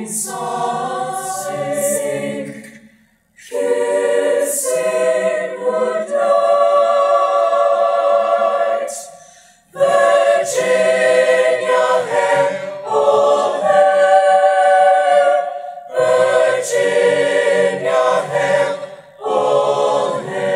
morning sun sink, kissing good night. Virginia, hail, oh hail, Virginia, hail, oh hail.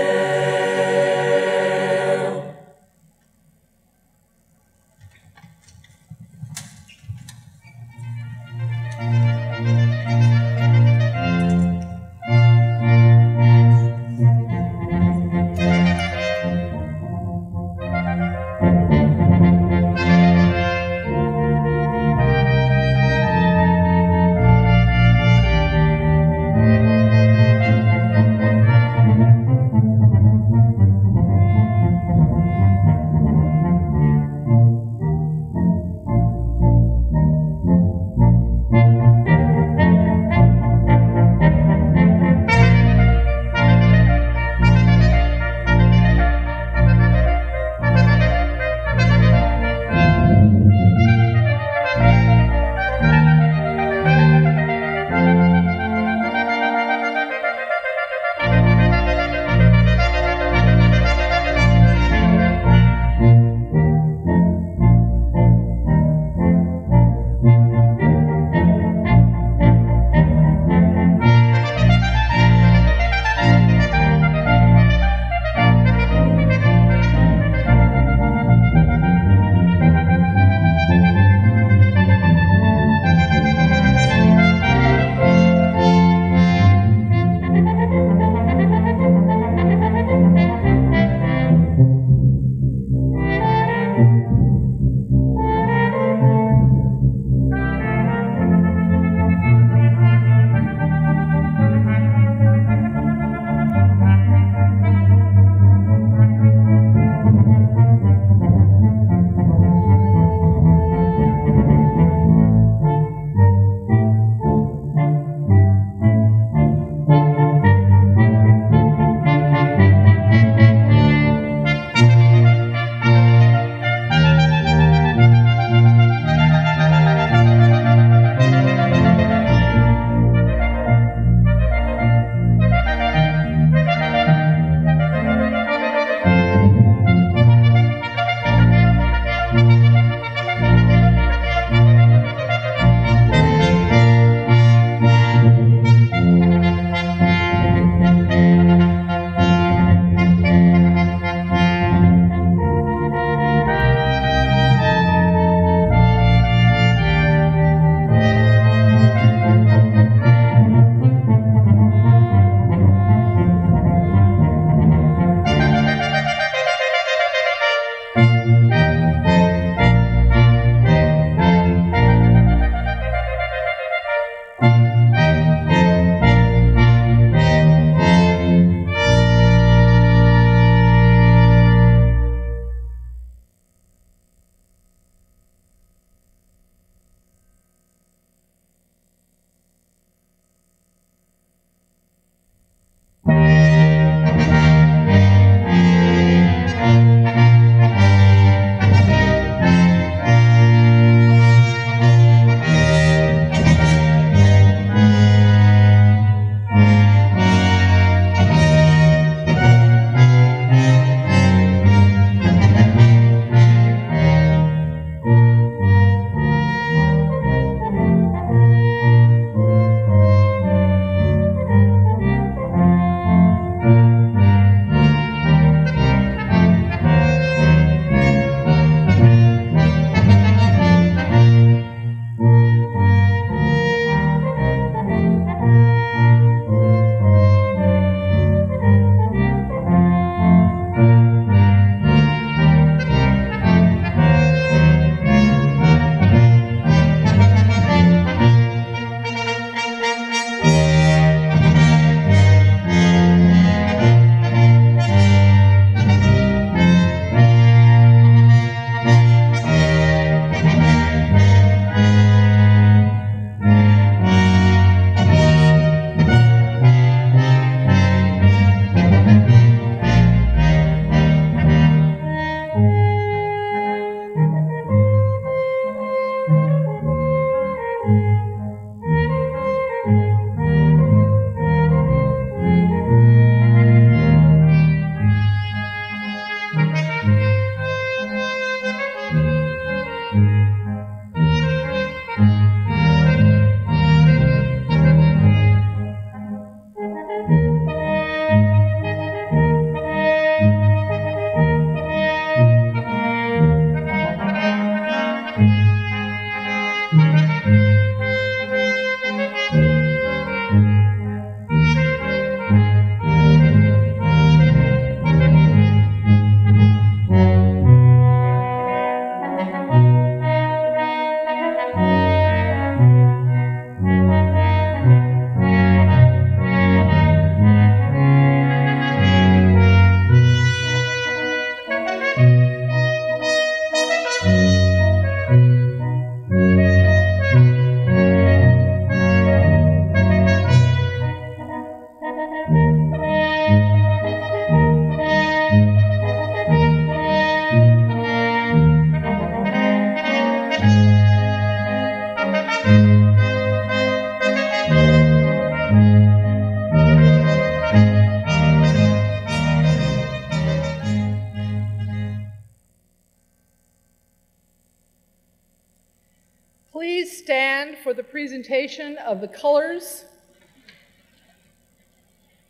Please stand for the presentation of the colors,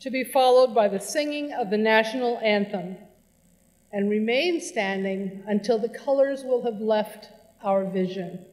to be followed by the singing of the national anthem, and remain standing until the colors will have left our vision.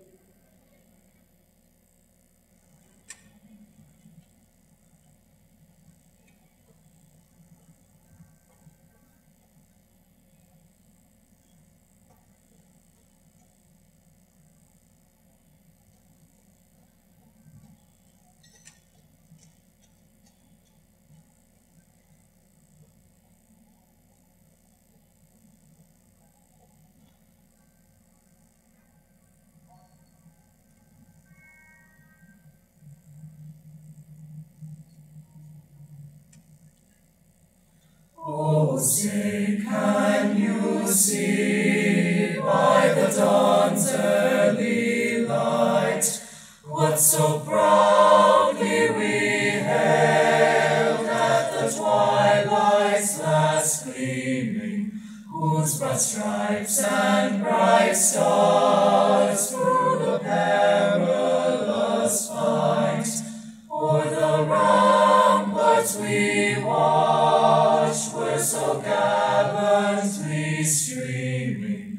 Oh, say, can you see by the dawn's early light what so proudly we hailed at the twilight's last gleaming, whose broad stripes and bright stars through the perilous fight o'er the ramparts we watched were so gallantly streaming,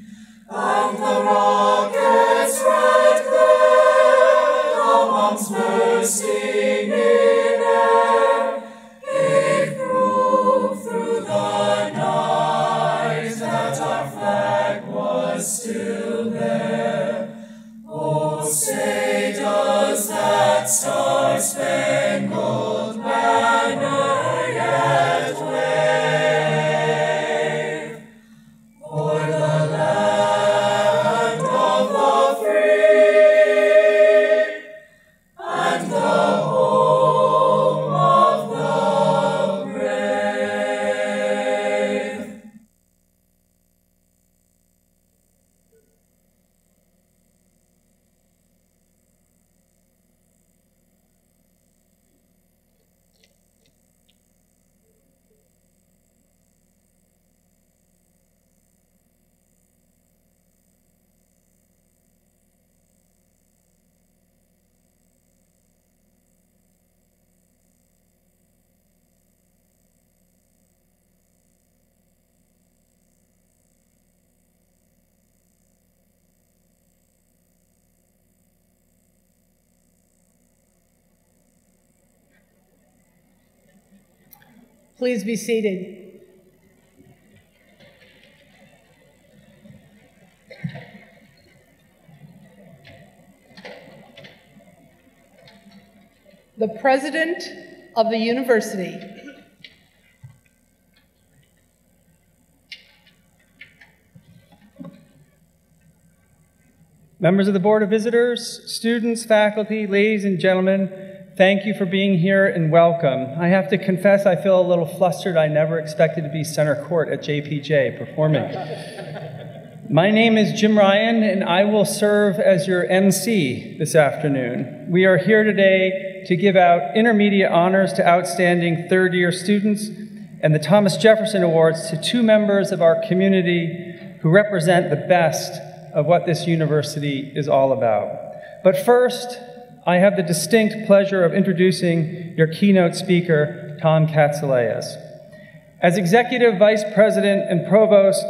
and the rockets' red glare, the bombs bursting in air, gave proof through the night that our flag was still there. Oh, say, does that star-spangled banner yet wave o'er the land of the free and the home of the brave? Please be seated. The President of the University. Members of the Board of Visitors, students, faculty, ladies and gentlemen, thank you for being here and welcome. I have to confess I feel a little flustered. I never expected to be center court at JPJ performing. My name is Jim Ryan, and I will serve as your MC this afternoon. We are here today to give out intermediate honors to outstanding third-year students and the Thomas Jefferson Awards to two members of our community who represent the best of what this university is all about. But first, I have the distinct pleasure of introducing your keynote speaker, Tom Katsileas. As Executive Vice President and Provost,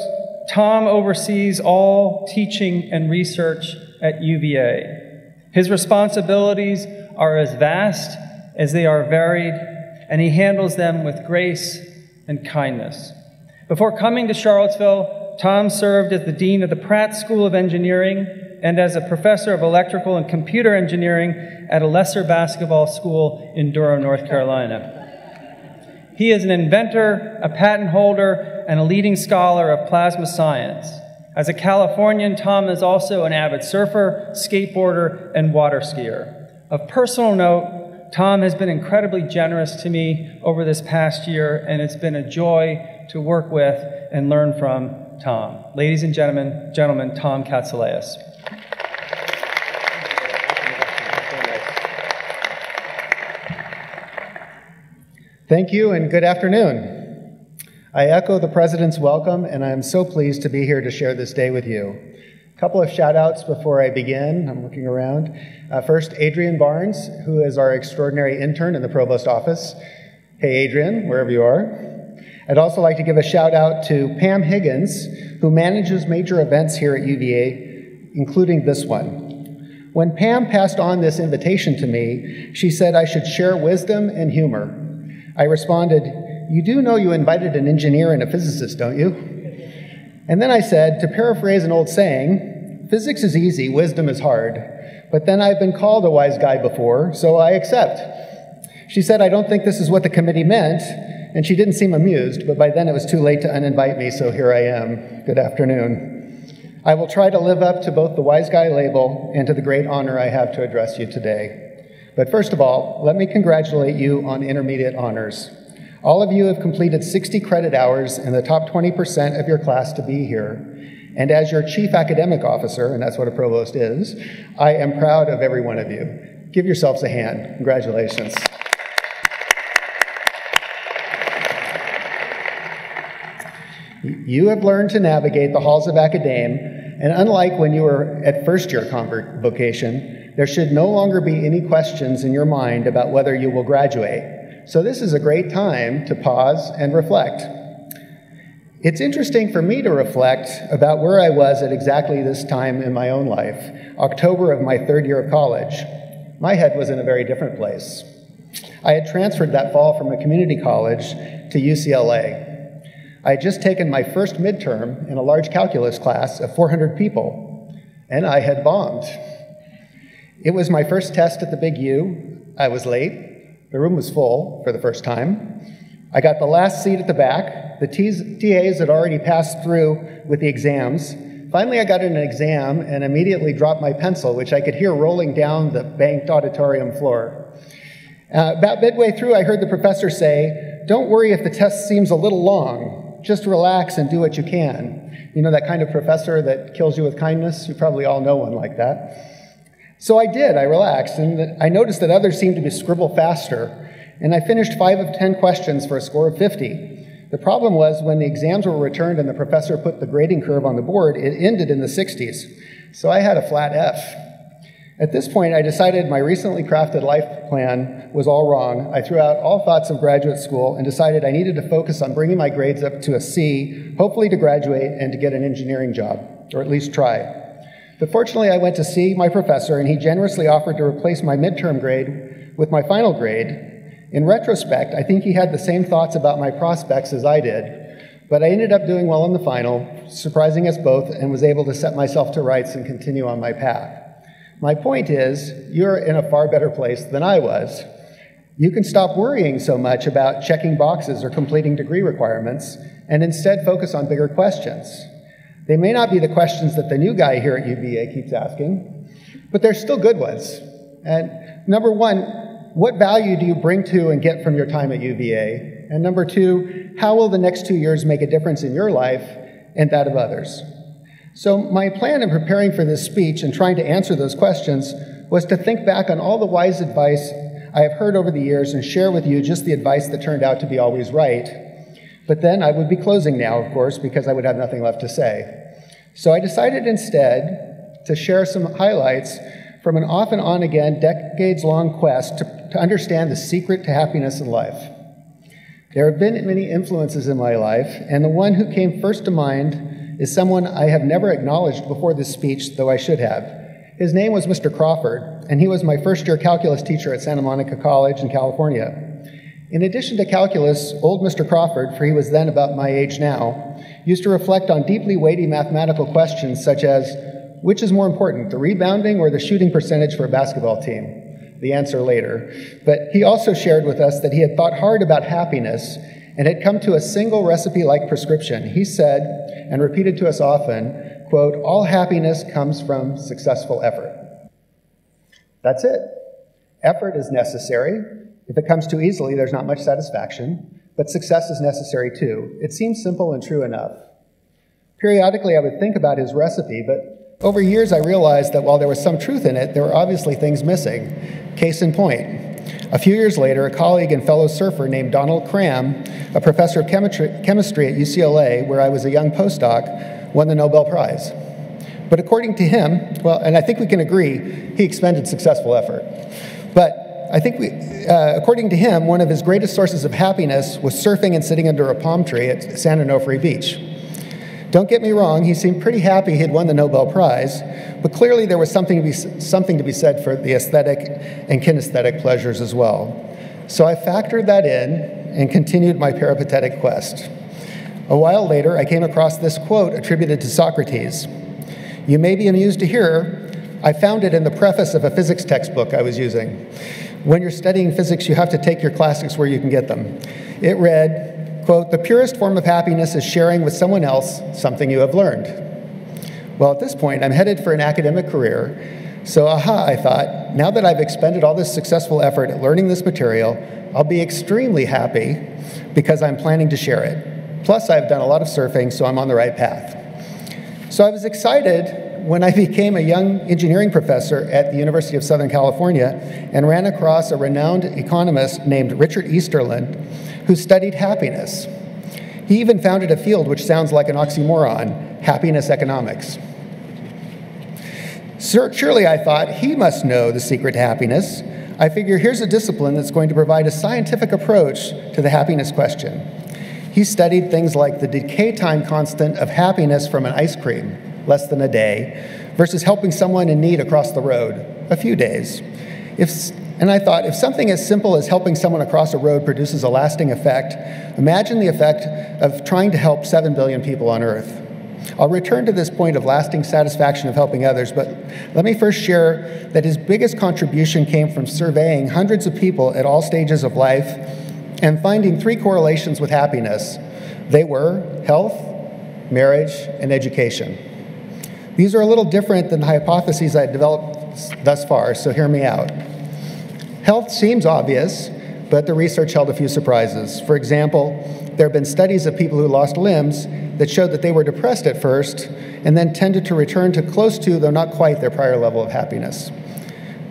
Tom oversees all teaching and research at UVA. His responsibilities are as vast as they are varied, and he handles them with grace and kindness. Before coming to Charlottesville, Tom served as the dean of the Pratt School of Engineering and as a professor of electrical and computer engineering at a lesser basketball school in Durham, North Carolina. He is an inventor, a patent holder, and a leading scholar of plasma science. As a Californian, Tom is also an avid surfer, skateboarder, and water skier. Of personal note, Tom has been incredibly generous to me over this past year, and it's been a joy to work with and learn from Tom. Ladies and gentlemen, Tom Katsileas. Thank you and good afternoon. I echo the President's welcome, and I am so pleased to be here to share this day with you. A couple of shout outs before I begin. I'm looking around. First, Adrian Barnes, who is our extraordinary intern in the Provost office. Hey, Adrian, wherever you are. I'd also like to give a shout out to Pam Higgins, who manages major events here at UVA, including this one. When Pam passed on this invitation to me, she said I should share wisdom and humor. I responded, "You do know you invited an engineer and a physicist, don't you?" And then I said, to paraphrase an old saying, physics is easy, wisdom is hard. But then I've been called a wise guy before, so I accept. She said, I don't think this is what the committee meant, and she didn't seem amused, but by then it was too late to uninvite me, so here I am. Good afternoon. I will try to live up to both the wise guy label and to the great honor I have to address you today. But first of all, let me congratulate you on intermediate honors. All of you have completed 60 credit hours in the top 20% of your class to be here. And as your chief academic officer, and that's what a provost is, I am proud of every one of you. Give yourselves a hand. Congratulations. You have learned to navigate the halls of academe, and unlike when you were at first-year Convocation, there should no longer be any questions in your mind about whether you will graduate. So this is a great time to pause and reflect. It's interesting for me to reflect about where I was at exactly this time in my own life, October of my third year of college. My head was in a very different place. I had transferred that fall from a community college to UCLA. I had just taken my first midterm in a large calculus class of 400 people, and I had bombed. It was my first test at the Big U. I was late. The room was full for the first time. I got the last seat at the back. The TAs had already passed through with the exams. Finally, I got in an exam and immediately dropped my pencil, which I could hear rolling down the banked auditorium floor. About midway through, I heard the professor say, "Don't worry if the test seems a little long. Just relax and do what you can." You know that kind of professor that kills you with kindness? You probably all know one like that. So I did, I relaxed, and I noticed that others seemed to scribble faster, and I finished 5 of 10 questions for a score of 50. The problem was when the exams were returned and the professor put the grading curve on the board, it ended in the 60s. So I had a flat F. At this point, I decided my recently crafted life plan was all wrong. I threw out all thoughts of graduate school and decided I needed to focus on bringing my grades up to a C, hopefully to graduate and to get an engineering job, or at least try. But fortunately, I went to see my professor, and he generously offered to replace my midterm grade with my final grade. In retrospect, I think he had the same thoughts about my prospects as I did, but I ended up doing well in the final, surprising us both, and was able to set myself to rights and continue on my path. My point is, you're in a far better place than I was. You can stop worrying so much about checking boxes or completing degree requirements, and instead focus on bigger questions. They may not be the questions that the new guy here at UVA keeps asking, but they're still good ones. And number one, what value do you bring to and get from your time at UVA? And number two, how will the next 2 years make a difference in your life and that of others? So my plan in preparing for this speech and trying to answer those questions was to think back on all the wise advice I have heard over the years and share with you just the advice that turned out to be always right. But then I would be closing now, of course, because I would have nothing left to say. So I decided instead to share some highlights from an off and on again, decades-long quest to understand the secret to happiness in life. There have been many influences in my life, and the one who came first to mind is someone I have never acknowledged before this speech, though I should have. His name was Mr. Crawford. and he was my first-year calculus teacher at Santa Monica College in California. In addition to calculus, old Mr. Crawford, for he was then about my age now, used to reflect on deeply weighty mathematical questions such as, which is more important, the rebounding or the shooting percentage for a basketball team? The answer later. But he also shared with us that he had thought hard about happiness and had come to a single recipe-like prescription. He said, and repeated to us often, quote, all happiness comes from successful effort. That's it. Effort is necessary. If it comes too easily, there's not much satisfaction, but success is necessary too. It seems simple and true enough. Periodically, I would think about his recipe, but over years I realized that while there was some truth in it, there were obviously things missing. Case in point, a few years later, a colleague and fellow surfer named Donald Cram, a professor of chemistry at UCLA, where I was a young postdoc, won the Nobel Prize. But according to him, well, and I think we can agree, he expended successful effort. But I think according to him, one of his greatest sources of happiness was surfing and sitting under a palm tree at San Onofre Beach. Don't get me wrong, he seemed pretty happy he'd won the Nobel Prize, but clearly there was something to be said for the aesthetic and kinesthetic pleasures as well. So I factored that in and continued my peripatetic quest. A while later, I came across this quote attributed to Socrates. You may be amused to hear, I found it in the preface of a physics textbook I was using. When you're studying physics, you have to take your classics where you can get them. It read, quote, the purest form of happiness is sharing with someone else something you have learned. Well, at this point, I'm headed for an academic career. So, I thought, now that I've expended all this successful effort at learning this material, I'll be extremely happy because I'm planning to share it. Plus, I've done a lot of surfing, so I'm on the right path. So I was excited when I became a young engineering professor at the University of Southern California and ran across a renowned economist named Richard Easterlin who studied happiness. He even founded a field which sounds like an oxymoron, happiness economics. Surely, I thought, he must know the secret to happiness. I figure here's a discipline that's going to provide a scientific approach to the happiness question. He studied things like the decay time constant of happiness from an ice cream, less than a day, versus helping someone in need across the road, a few days. And I thought, if something as simple as helping someone across a road produces a lasting effect, imagine the effect of trying to help 7 billion people on Earth. I'll return to this point of lasting satisfaction of helping others, but let me first share that his biggest contribution came from surveying hundreds of people at all stages of life and finding 3 correlations with happiness. They were health, marriage, and education. These are a little different than the hypotheses I had developed thus far, so hear me out. Health seems obvious, but the research held a few surprises. For example, there have been studies of people who lost limbs that showed that they were depressed at first and then tended to return to close to, though not quite, their prior level of happiness.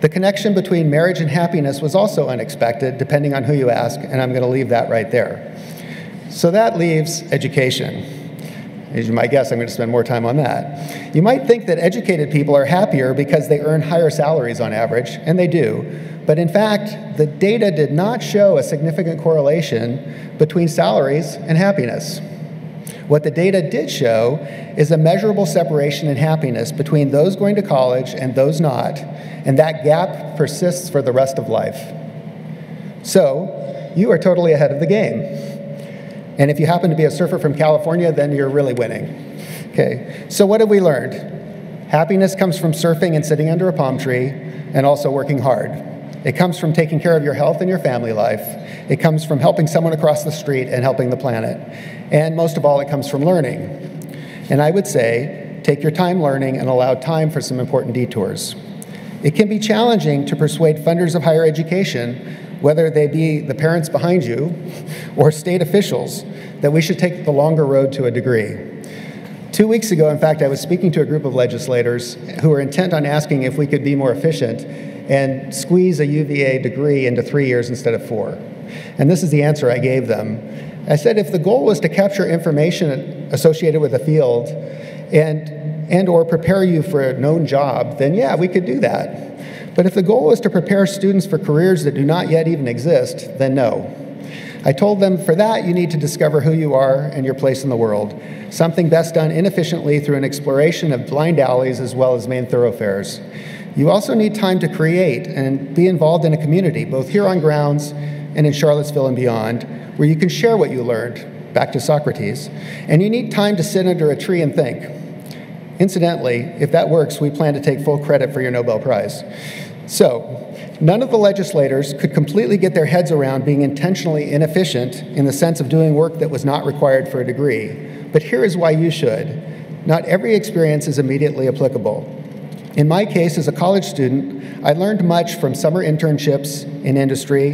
The connection between marriage and happiness was also unexpected, depending on who you ask, and I'm going to leave that right there. So that leaves education. As you might guess, I'm going to spend more time on that. You might think that educated people are happier because they earn higher salaries on average, and they do. But in fact, the data did not show a significant correlation between salaries and happiness. What the data did show is a measurable separation in happiness between those going to college and those not, and that gap persists for the rest of life. So, you are totally ahead of the game. And if you happen to be a surfer from California, then you're really winning. Okay, so what have we learned? Happiness comes from surfing and sitting under a palm tree, and also working hard. It comes from taking care of your health and your family life. It comes from helping someone across the street and helping the planet. And most of all, it comes from learning. And I would say, take your time learning and allow time for some important detours. It can be challenging to persuade funders of higher education, whether they be the parents behind you or state officials, that we should take the longer road to a degree. 2 weeks ago, in fact, I was speaking to a group of legislators who were intent on asking if we could be more efficient and squeeze a UVA degree into 3 years instead of 4. And this is the answer I gave them. I said if the goal was to capture information associated with a field and or prepare you for a known job, then yeah, we could do that. But if the goal was to prepare students for careers that do not yet even exist, then no. I told them for that you need to discover who you are and your place in the world, something best done inefficiently through an exploration of blind alleys as well as main thoroughfares. You also need time to create and be involved in a community, both here on grounds and in Charlottesville and beyond, where you can share what you learned, back to Socrates, and you need time to sit under a tree and think. Incidentally, if that works, we plan to take full credit for your Nobel Prize. So, none of the legislators could completely get their heads around being intentionally inefficient in the sense of doing work that was not required for a degree. But here is why you should. Not every experience is immediately applicable. In my case, as a college student, I learned much from summer internships in industry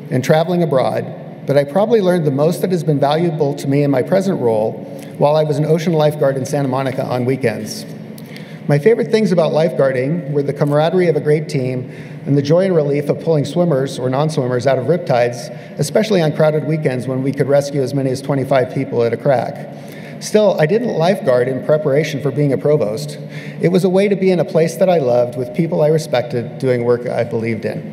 and traveling abroad, but I probably learned the most that has been valuable to me in my present role while I was an ocean lifeguard in Santa Monica on weekends. My favorite things about lifeguarding were the camaraderie of a great team and the joy and relief of pulling swimmers or non-swimmers out of riptides, especially on crowded weekends when we could rescue as many as 25 people at a crack. Still, I didn't lifeguard in preparation for being a provost. It was a way to be in a place that I loved with people I respected doing work I believed in.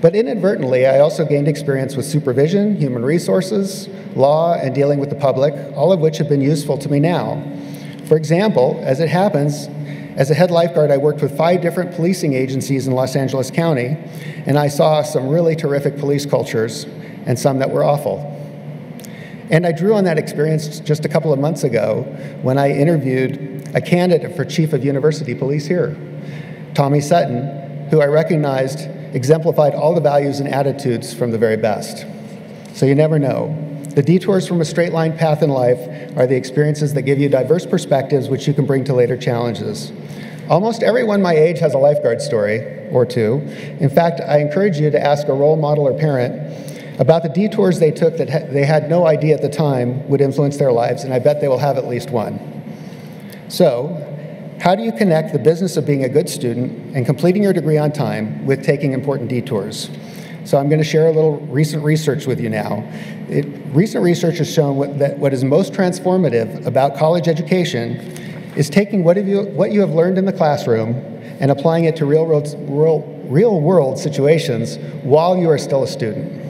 But inadvertently, I also gained experience with supervision, human resources, law, and dealing with the public, all of which have been useful to me now. For example, as it happens, as a head lifeguard, I worked with 5 different policing agencies in Los Angeles County, and I saw some really terrific police cultures and some that were awful. And I drew on that experience just a couple of months ago when I interviewed a candidate for chief of university police here, Tommy Sutton, who I recognized exemplified all the values and attitudes from the very best. So you never know. The detours from a straight line path in life are the experiences that give you diverse perspectives which you can bring to later challenges. Almost everyone my age has a lifeguard story or two. In fact, I encourage you to ask a role model or parent about the detours they took that they had no idea at the time would influence their lives, and I bet they will have at least one. So, how do you connect the business of being a good student and completing your degree on time with taking important detours? So I'm going to share a little recent research with you now. Recent research has shown that what is most transformative about college education is taking what you have learned in the classroom and applying it to real-world situations while you are still a student.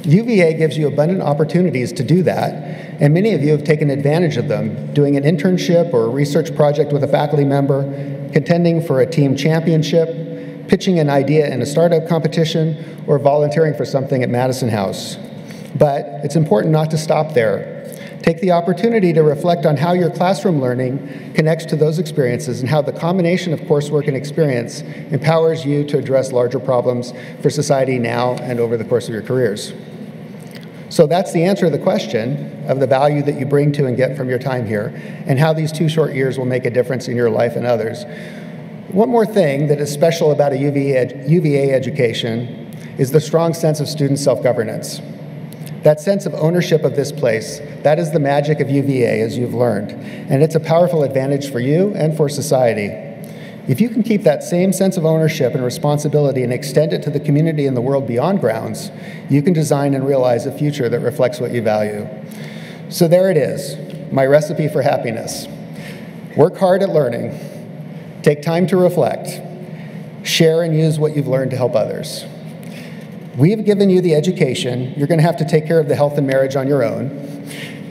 UVA gives you abundant opportunities to do that, and many of you have taken advantage of them, doing an internship or a research project with a faculty member, contending for a team championship, pitching an idea in a startup competition, or volunteering for something at Madison House. But it's important not to stop there. Take the opportunity to reflect on how your classroom learning connects to those experiences and how the combination of coursework and experience empowers you to address larger problems for society now and over the course of your careers. So that's the answer to the question of the value that you bring to and get from your time here, and how these 2 short years will make a difference in your life and others. One more thing that is special about a UVA education is the strong sense of student self-governance. That sense of ownership of this place, that is the magic of UVA, as you've learned, and it's a powerful advantage for you and for society. If you can keep that same sense of ownership and responsibility and extend it to the community and the world beyond grounds, you can design and realize a future that reflects what you value. So there it is, my recipe for happiness. Work hard at learning, take time to reflect, share and use what you've learned to help others. We've given you the education. You're going to have to take care of the health and marriage on your own.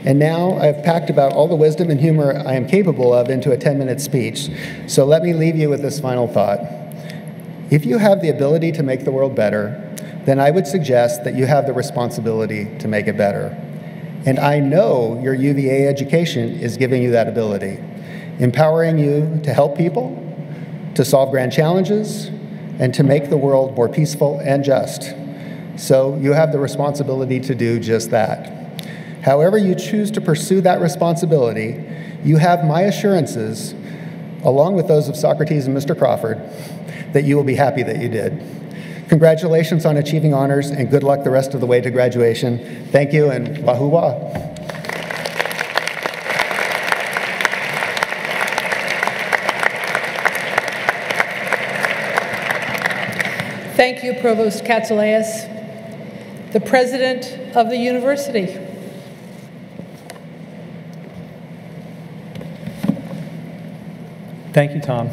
And now I've packed about all the wisdom and humor I am capable of into a 10-minute speech. So let me leave you with this final thought. If you have the ability to make the world better, then I would suggest that you have the responsibility to make it better. And I know your UVA education is giving you that ability, empowering you to help people, to solve grand challenges, and to make the world more peaceful and just. So you have the responsibility to do just that. However you choose to pursue that responsibility, you have my assurances, along with those of Socrates and Mr. Crawford, that you will be happy that you did. Congratulations on achieving honors, and good luck the rest of the way to graduation. Thank you, and wahoo wah. Thank you, Provost Katsouleas, the president of the university. Thank you, Tom.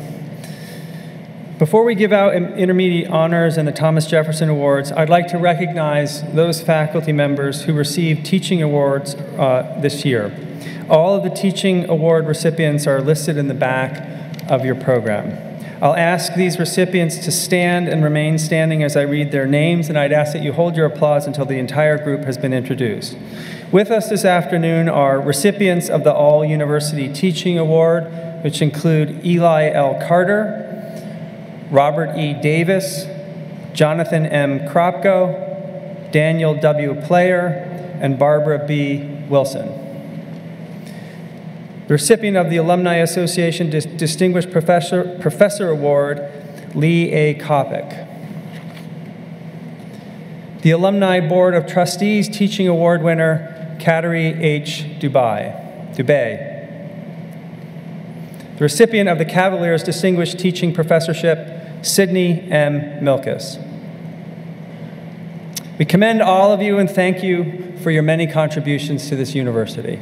Before we give out intermediate honors and the Thomas Jefferson Awards, I'd like to recognize those faculty members who received teaching awards this year. All of the teaching award recipients are listed in the back of your program. I'll ask these recipients to stand and remain standing as I read their names, and I'd ask that you hold your applause until the entire group has been introduced. With us this afternoon are recipients of the All University Teaching Award, which include Eli L. Carter, Robert E. Davis, Jonathan M. Kropko, Daniel W. Player, and Barbara B. Wilson. The recipient of the Alumni Association Distinguished Professor Award, Lee A. Kopic. The Alumni Board of Trustees Teaching Award winner, Kateri H. Dubay. The recipient of the Cavaliers Distinguished Teaching Professorship, Sidney M. Milkus. We commend all of you and thank you for your many contributions to this university.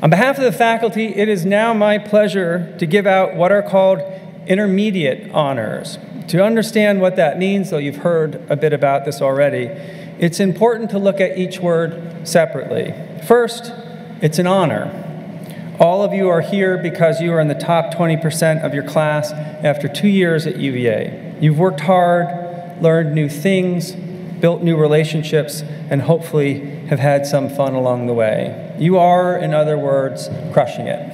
On behalf of the faculty, it is now my pleasure to give out what are called intermediate honors. To understand what that means, though you've heard a bit about this already, it's important to look at each word separately. First, it's an honor. All of you are here because you are in the top 20% of your class after 2 years at UVA. You've worked hard, learned new things, built new relationships, and hopefully have had some fun along the way. You are, in other words, crushing it.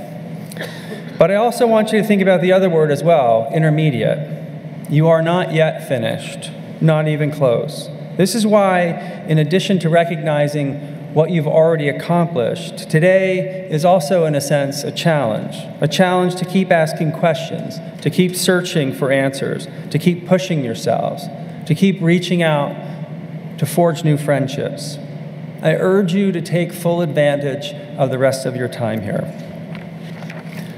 But I also want you to think about the other word as well, intermediate. You are not yet finished, not even close. This is why, in addition to recognizing what you've already accomplished, today is also, in a sense, a challenge to keep asking questions, to keep searching for answers, to keep pushing yourselves, to keep reaching out, to forge new friendships. I urge you to take full advantage of the rest of your time here.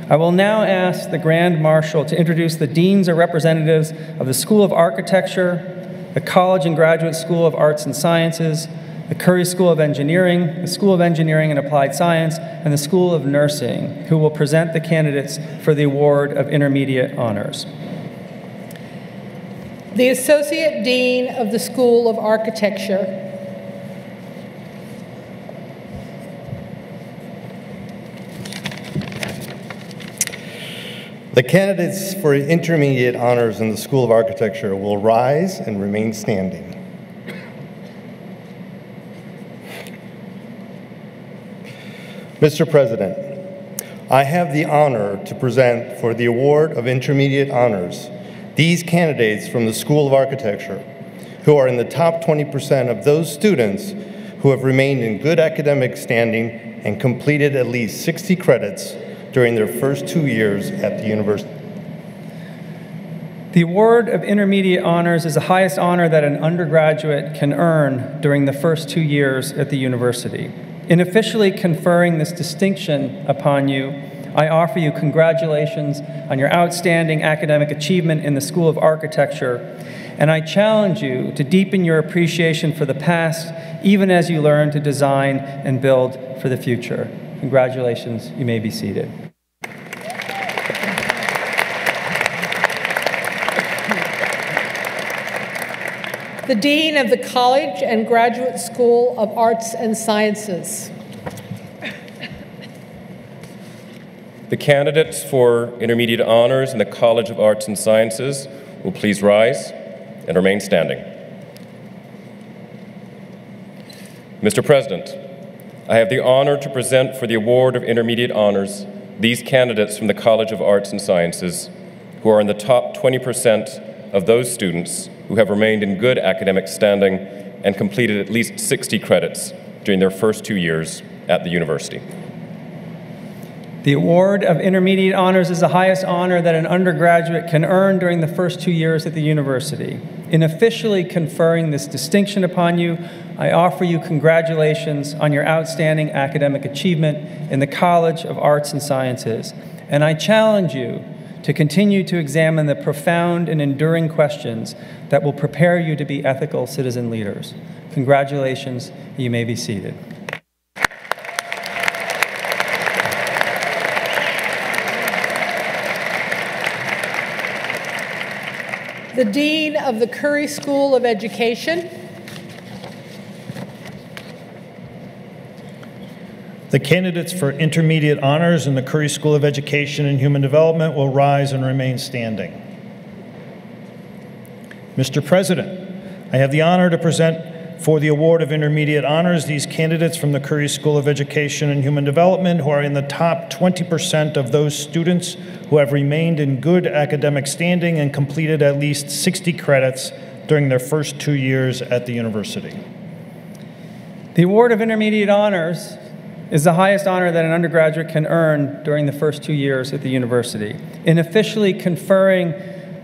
I will now ask the Grand Marshal to introduce the deans or representatives of the School of Architecture, the College and Graduate School of Arts and Sciences, the Curry School of Engineering, the School of Engineering and Applied Science, and the School of Nursing, who will present the candidates for the Award of Intermediate Honors. The Associate Dean of the School of Architecture. The candidates for intermediate honors in the School of Architecture will rise and remain standing. Mr. President, I have the honor to present for the Award of Intermediate Honors these candidates from the School of Architecture who are in the top 20% of those students who have remained in good academic standing and completed at least 60 credits during their first 2 years at the university. The Award of Intermediate Honors is the highest honor that an undergraduate can earn during the first 2 years at the university. In officially conferring this distinction upon you, I offer you congratulations on your outstanding academic achievement in the School of Architecture, and I challenge you to deepen your appreciation for the past, even as you learn to design and build for the future. Congratulations. You may be seated. The Dean of the College and Graduate School of Arts and Sciences. The candidates for intermediate honors in the College of Arts and Sciences will please rise and remain standing. Mr. President, I have the honor to present for the Award of Intermediate Honors these candidates from the College of Arts and Sciences who are in the top 20% of those students who have remained in good academic standing and completed at least 60 credits during their first 2 years at the university. The Award of Intermediate Honors is the highest honor that an undergraduate can earn during the first 2 years at the university. In officially conferring this distinction upon you, I offer you congratulations on your outstanding academic achievement in the College of Arts and Sciences, and I challenge you to continue to examine the profound and enduring questions that will prepare you to be ethical citizen leaders. Congratulations, you may be seated. The Dean of the Curry School of Education. The candidates for intermediate honors in the Curry School of Education and Human Development will rise and remain standing. Mr. President, I have the honor to present for the award of intermediate honors these candidates from the Curry School of Education and Human Development who are in the top 20% of those students who have remained in good academic standing and completed at least 60 credits during their first 2 years at the university. The award of intermediate honors is the highest honor that an undergraduate can earn during the first 2 years at the university. In officially conferring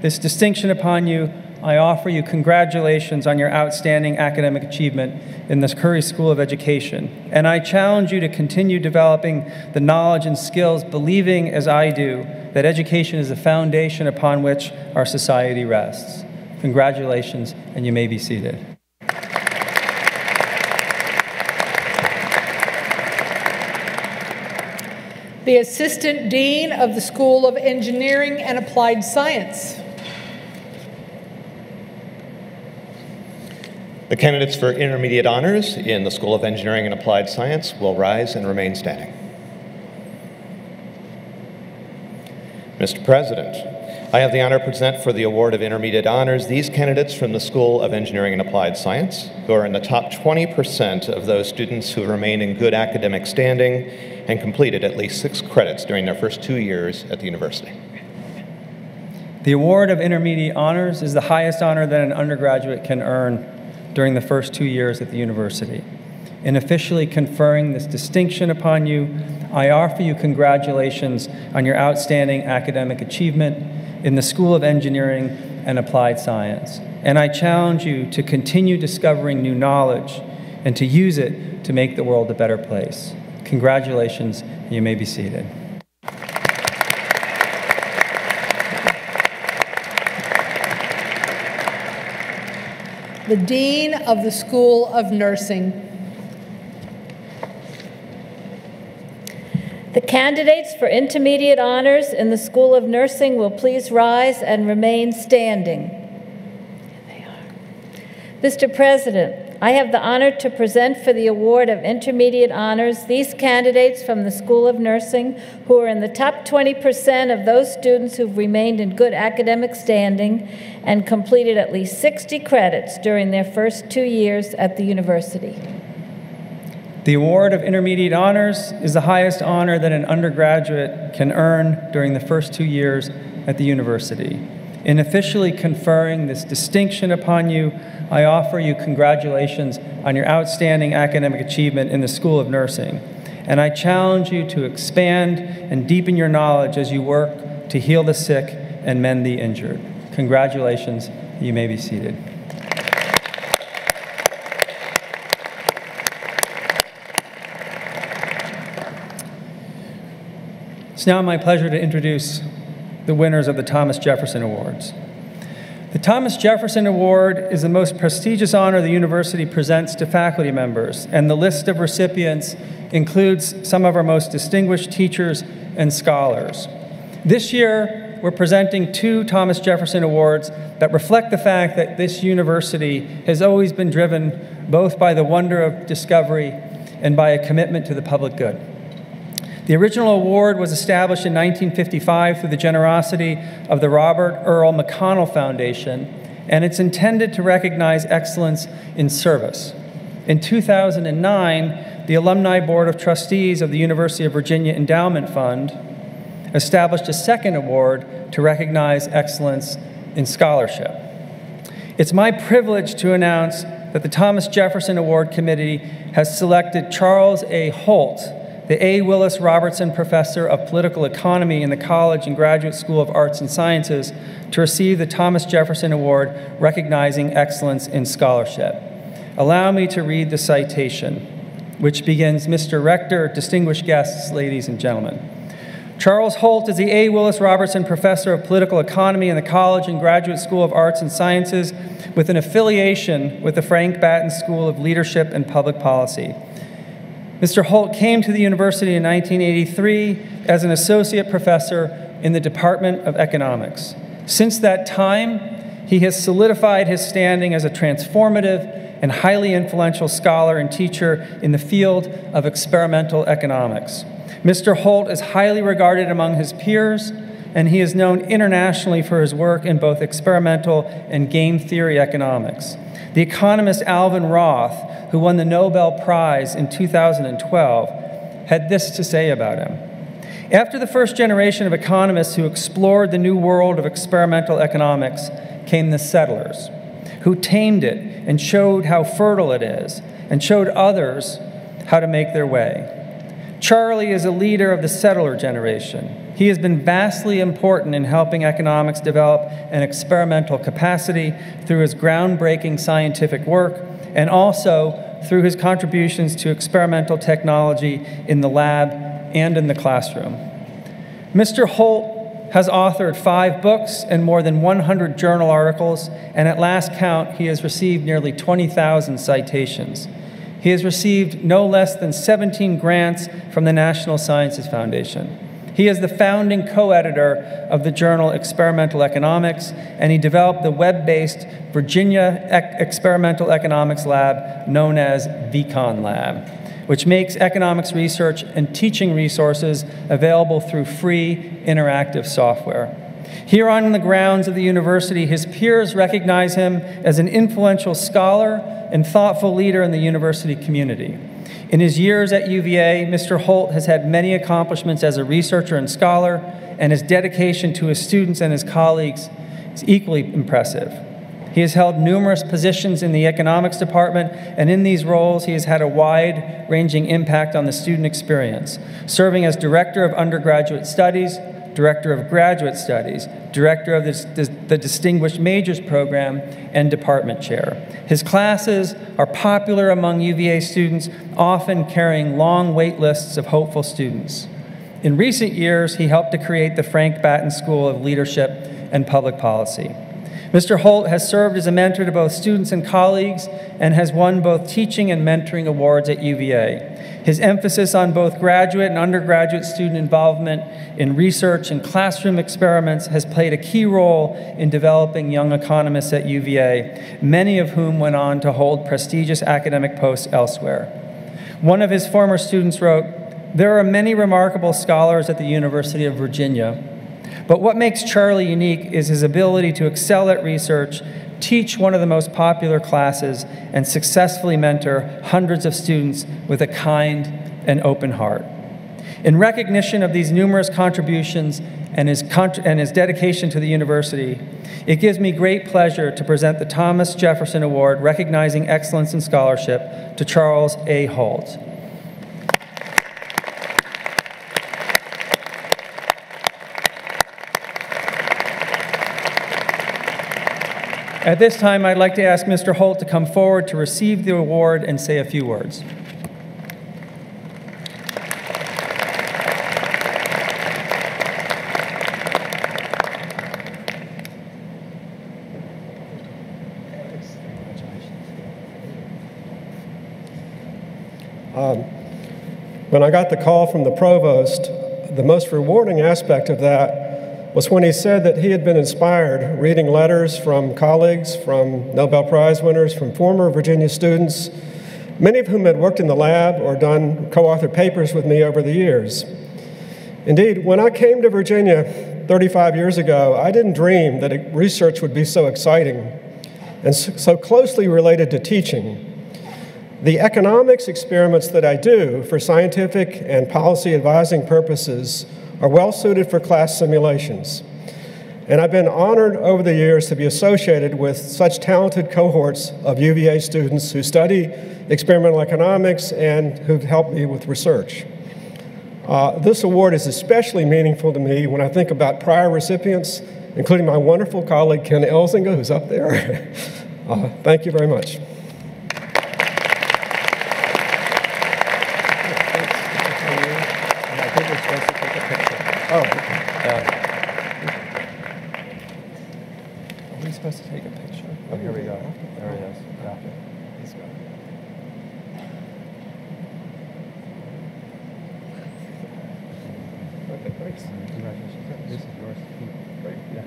this distinction upon you, I offer you congratulations on your outstanding academic achievement in the Curry School of Education. And I challenge you to continue developing the knowledge and skills, believing, as I do, that education is the foundation upon which our society rests. Congratulations, and you may be seated. The Assistant Dean of the School of Engineering and Applied Science. The candidates for intermediate honors in the School of Engineering and Applied Science will rise and remain standing. Mr. President, I have the honor to present for the award of intermediate honors these candidates from the School of Engineering and Applied Science who are in the top 20% of those students who remain in good academic standing and completed at least 6 credits during their first 2 years at the university. The award of intermediate honors is the highest honor that an undergraduate can earn during the first 2 years at the university. In officially conferring this distinction upon you, I offer you congratulations on your outstanding academic achievement in the School of Engineering and Applied Science. And I challenge you to continue discovering new knowledge and to use it to make the world a better place. Congratulations, you may be seated. The Dean of the School of Nursing. The candidates for intermediate honors in the School of Nursing will please rise and remain standing. Here they are. Mr. President, I have the honor to present for the award of intermediate honors these candidates from the School of Nursing who are in the top 20% of those students who've remained in good academic standing and completed at least 60 credits during their first 2 years at the university. The award of intermediate honors is the highest honor that an undergraduate can earn during the first 2 years at the university. In officially conferring this distinction upon you, I offer you congratulations on your outstanding academic achievement in the School of Nursing. And I challenge you to expand and deepen your knowledge as you work to heal the sick and mend the injured. Congratulations. You may be seated. It's now my pleasure to introduce the winners of the Thomas Jefferson Awards. The Thomas Jefferson Award is the most prestigious honor the university presents to faculty members, and the list of recipients includes some of our most distinguished teachers and scholars. This year, we're presenting 2 Thomas Jefferson Awards that reflect the fact that this university has always been driven both by the wonder of discovery and by a commitment to the public good. The original award was established in 1955 through the generosity of the Robert Earl McConnell Foundation, and it's intended to recognize excellence in service. In 2009, the Alumni Board of Trustees of the University of Virginia Endowment Fund established a second award to recognize excellence in scholarship. It's my privilege to announce that the Thomas Jefferson Award Committee has selected Charles A. Holt, the A. Willis Robertson Professor of Political Economy in the College and Graduate School of Arts and Sciences, to receive the Thomas Jefferson Award recognizing excellence in scholarship. Allow me to read the citation, which begins, "Mr. Rector, distinguished guests, ladies and gentlemen. Charles Holt is the A. Willis Robertson Professor of Political Economy in the College and Graduate School of Arts and Sciences with an affiliation with the Frank Batten School of Leadership and Public Policy. Mr. Holt came to the university in 1983 as an associate professor in the Department of Economics. Since that time, he has solidified his standing as a transformative and highly influential scholar and teacher in the field of experimental economics. Mr. Holt is highly regarded among his peers, and he is known internationally for his work in both experimental and game theory economics. The economist Alvin Roth, who won the Nobel Prize in 2012, had this to say about him. After the first generation of economists who explored the new world of experimental economics came the settlers, who tamed it and showed how fertile it is, and showed others how to make their way. Charlie is a leader of the settler generation. He has been vastly important in helping economics develop an experimental capacity through his groundbreaking scientific work and also through his contributions to experimental technology in the lab and in the classroom. Mr. Holt has authored 5 books and more than 100 journal articles, and at last count, he has received nearly 20,000 citations. He has received no less than 17 grants from the National Sciences Foundation. He is the founding co-editor of the journal Experimental Economics, and he developed the web-based Virginia Experimental Economics Lab known as VCon Lab, which makes economics research and teaching resources available through free interactive software. Here on the grounds of the university, his peers recognize him as an influential scholar and thoughtful leader in the university community. In his years at UVA, Mr. Holt has had many accomplishments as a researcher and scholar, and his dedication to his students and his colleagues is equally impressive. He has held numerous positions in the economics department, and in these roles, he has had a wide-ranging impact on the student experience, serving as Director of Undergraduate Studies, Director of Graduate Studies, Director of the Distinguished Majors Program, and Department Chair. His classes are popular among UVA students, often carrying long wait lists of hopeful students. In recent years, he helped to create the Frank Batten School of Leadership and Public Policy. Mr. Holt has served as a mentor to both students and colleagues and has won both teaching and mentoring awards at UVA. His emphasis on both graduate and undergraduate student involvement in research and classroom experiments has played a key role in developing young economists at UVA, many of whom went on to hold prestigious academic posts elsewhere. One of his former students wrote, "There are many remarkable scholars at the University of Virginia, but what makes Charlie unique is his ability to excel at research, teach one of the most popular classes, and successfully mentor hundreds of students with a kind and open heart." In recognition of these numerous contributions and his dedication to the university, it gives me great pleasure to present the Thomas Jefferson Award recognizing excellence in scholarship to Charles A. Holt. At this time, I'd like to ask Mr. Holt to come forward to receive the award and say a few words. When I got the call from the provost, the most rewarding aspect of that was when he said that he had been inspired reading letters from colleagues, from Nobel Prize winners, from former Virginia students, many of whom had worked in the lab or done co-authored papers with me over the years. Indeed, when I came to Virginia 35 years ago, I didn't dream that research would be so exciting and so closely related to teaching. The economics experiments that I do for scientific and policy advising purposes are well suited for class simulations. And I've been honored over the years to be associated with such talented cohorts of UVA students who study experimental economics and who've helped me with research. This award is especially meaningful to me when I think about prior recipients, including my wonderful colleague Ken Elzinga, who's up there. Thank you very much. Are we supposed to take a picture? Oh, here we go. There he is. Yeah. He's got it. Okay, thanks. Congratulations. This is yours. Great. Yeah.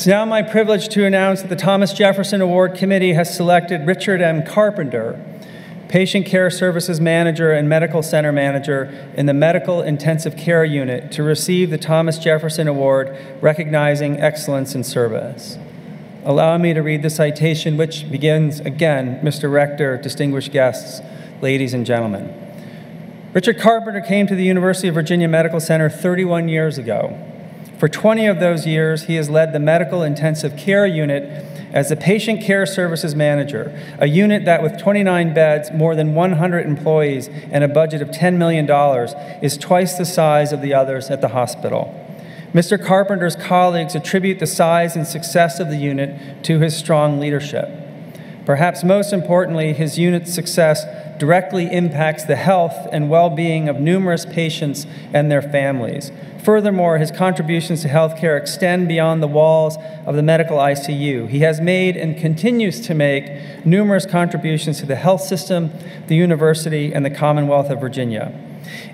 It's now my privilege to announce that the Thomas Jefferson Award Committee has selected Richard M. Carpenter, Patient Care Services Manager and Medical Center Manager in the Medical Intensive Care Unit, to receive the Thomas Jefferson Award recognizing excellence in service. Allow me to read the citation, which begins again, Mr. Rector, distinguished guests, ladies and gentlemen. Richard Carpenter came to the University of Virginia Medical Center 31 years ago. For 20 of those years, he has led the Medical Intensive Care Unit as the Patient Care Services Manager, a unit that with 29 beds, more than 100 employees, and a budget of $10 million, is twice the size of the others at the hospital. Mr. Carpenter's colleagues attribute the size and success of the unit to his strong leadership. Perhaps most importantly, his unit's success directly impacts the health and well-being of numerous patients and their families. Furthermore, his contributions to healthcare extend beyond the walls of the medical ICU. He has made and continues to make numerous contributions to the health system, the university, and the Commonwealth of Virginia.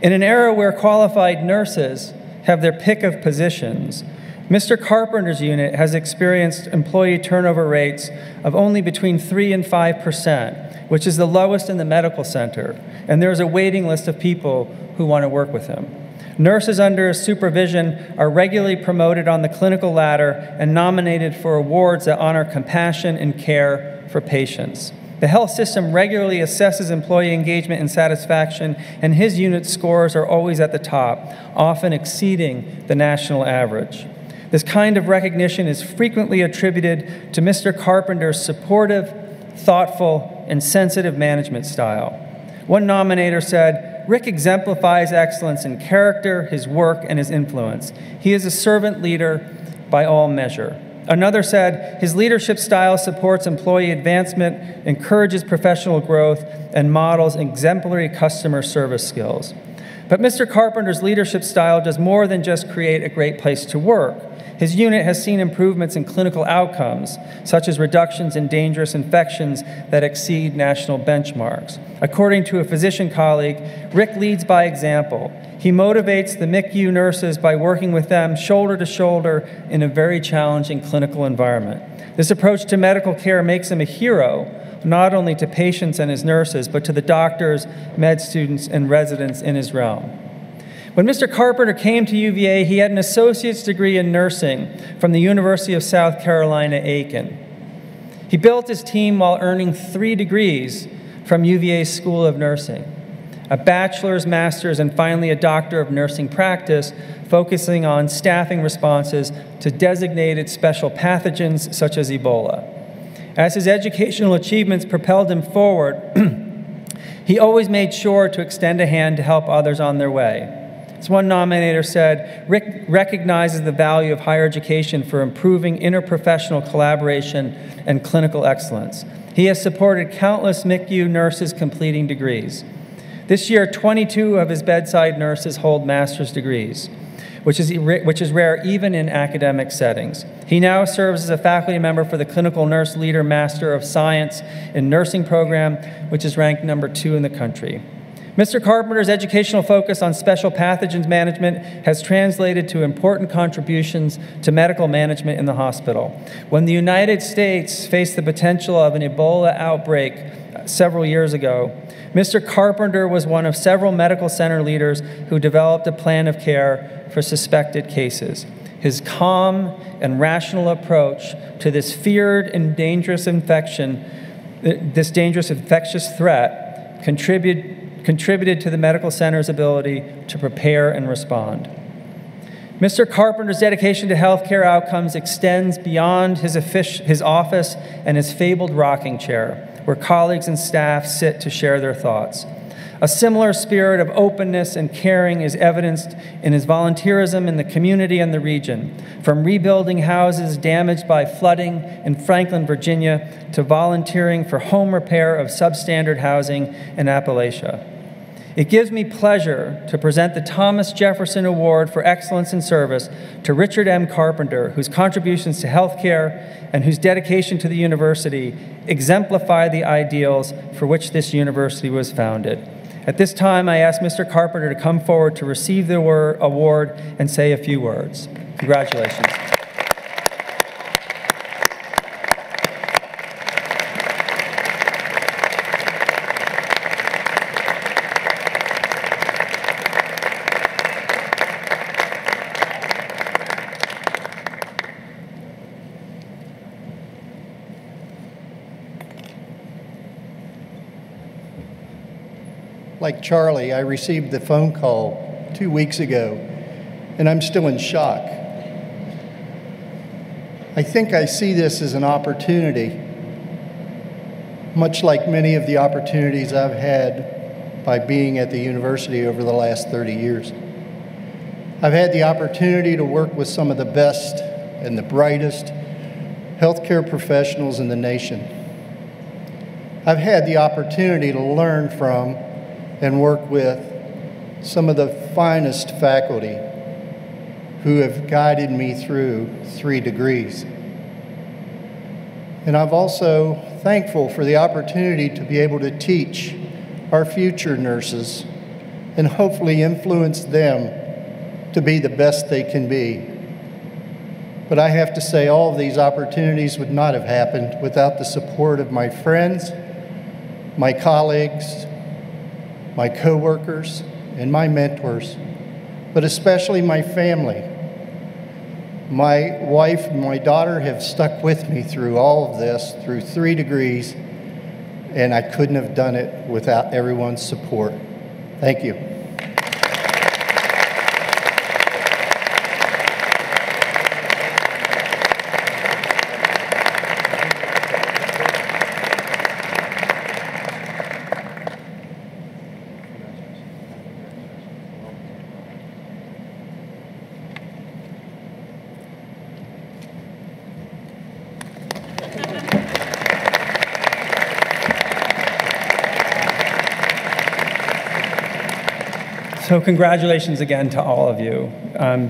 In an era where qualified nurses have their pick of positions, Mr. Carpenter's unit has experienced employee turnover rates of only between 3% and 5%, which is the lowest in the medical center, and there is a waiting list of people who want to work with him. Nurses under his supervision are regularly promoted on the clinical ladder and nominated for awards that honor compassion and care for patients. The health system regularly assesses employee engagement and satisfaction, and his unit's scores are always at the top, often exceeding the national average. This kind of recognition is frequently attributed to Mr. Carpenter's supportive, thoughtful, and sensitive management style. One nominator said, "Rick exemplifies excellence in character, his work, and his influence. He is a servant leader by all measure." Another said, "His leadership style supports employee advancement, encourages professional growth, and models exemplary customer service skills." But Mr. Carpenter's leadership style does more than just create a great place to work. His unit has seen improvements in clinical outcomes, such as reductions in dangerous infections that exceed national benchmarks. According to a physician colleague, Rick leads by example. He motivates the MICU nurses by working with them shoulder to shoulder in a very challenging clinical environment. This approach to medical care makes him a hero, not only to patients and his nurses, but to the doctors, med students, and residents in his realm. When Mr. Carpenter came to UVA, he had an associate's degree in nursing from the University of South Carolina, Aiken. He built his team while earning 3 degrees from UVA's School of Nursing, a bachelor's, master's, and finally a doctor of nursing practice, focusing on staffing responses to designated special pathogens such as Ebola. As his educational achievements propelled him forward, he always made sure to extend a hand to help others on their way. As one nominator said, Rick recognizes the value of higher education for improving interprofessional collaboration and clinical excellence. He has supported countless MICU nurses completing degrees. This year, 22 of his bedside nurses hold master's degrees, which is rare even in academic settings. He now serves as a faculty member for the Clinical Nurse Leader Master of Science in Nursing program, which is ranked #2 in the country. Mr. Carpenter's educational focus on special pathogens management has translated to important contributions to medical management in the hospital. When the United States faced the potential of an Ebola outbreak several years ago, Mr. Carpenter was one of several medical center leaders who developed a plan of care for suspected cases. His calm and rational approach to this feared and dangerous infection, this dangerous infectious threat, contributed to the medical center's ability to prepare and respond. Mr. Carpenter's dedication to healthcare outcomes extends beyond his office and his fabled rocking chair, where colleagues and staff sit to share their thoughts. A similar spirit of openness and caring is evidenced in his volunteerism in the community and the region, from rebuilding houses damaged by flooding in Franklin, Virginia, to volunteering for home repair of substandard housing in Appalachia. It gives me pleasure to present the Thomas Jefferson Award for Excellence in Service to Richard M. Carpenter, whose contributions to healthcare and whose dedication to the university exemplify the ideals for which this university was founded. At this time, I ask Mr. Carpenter to come forward to receive the award and say a few words. Congratulations. like Charlie, I received the phone call 2 weeks ago, and I'm still in shock. I think I see this as an opportunity, much like many of the opportunities I've had by being at the university over the last 30 years. I've had the opportunity to work with some of the best and the brightest healthcare professionals in the nation. I've had the opportunity to learn from and work with some of the finest faculty who have guided me through 3 degrees. And I'm also thankful for the opportunity to be able to teach our future nurses and hopefully influence them to be the best they can be. But I have to say all of these opportunities would not have happened without the support of my friends, my colleagues, my coworkers, and my mentors, but especially my family. My wife and my daughter have stuck with me through all of this, through 3 degrees, and I couldn't have done it without everyone's support. Thank you. So congratulations again to all of you.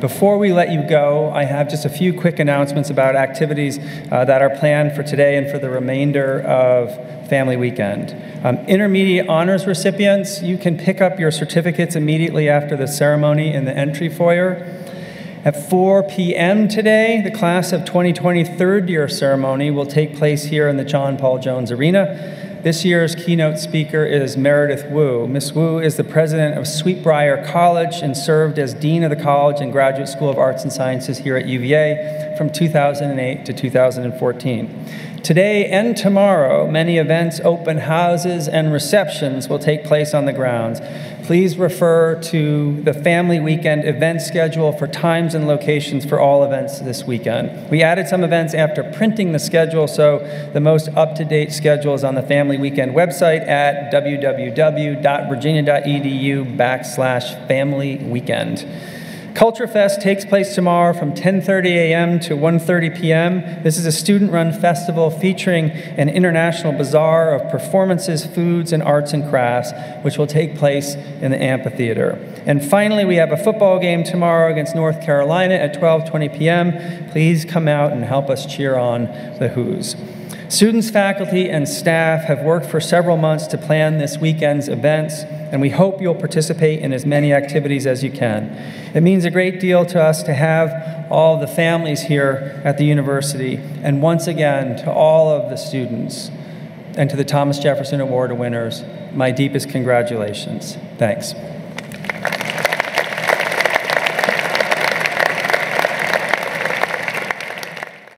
Before we let you go, I have just a few quick announcements about activities that are planned for today and for the remainder of Family Weekend. Intermediate honors recipients, you can pick up your certificates immediately after the ceremony in the entry foyer. At 4 p.m. today, the class of 2020 third-year ceremony will take place here in the John Paul Jones Arena. This year's keynote speaker is Meredith Wu. Ms. Wu is the president of Sweetbriar College and served as dean of the college and Graduate School of Arts and Sciences here at UVA from 2008 to 2014. Today and tomorrow, many events, open houses, and receptions will take place on the grounds. Please refer to the Family Weekend event schedule for times and locations for all events this weekend. We added some events after printing the schedule, so the most up-to-date schedule is on the Family Weekend website at www.virginia.edu/familyweekend. Culture Fest takes place tomorrow from 10:30 a.m. to 1:30 p.m. This is a student-run festival featuring an international bazaar of performances, foods, and arts and crafts, which will take place in the amphitheater. And finally, we have a football game tomorrow against North Carolina at 12:20 p.m. Please come out and help us cheer on the Who's. Students, faculty, and staff have worked for several months to plan this weekend's events, and we hope you'll participate in as many activities as you can. It means a great deal to us to have all the families here at the university, and once again, to all of the students and to the Thomas Jefferson Award winners, my deepest congratulations. Thanks.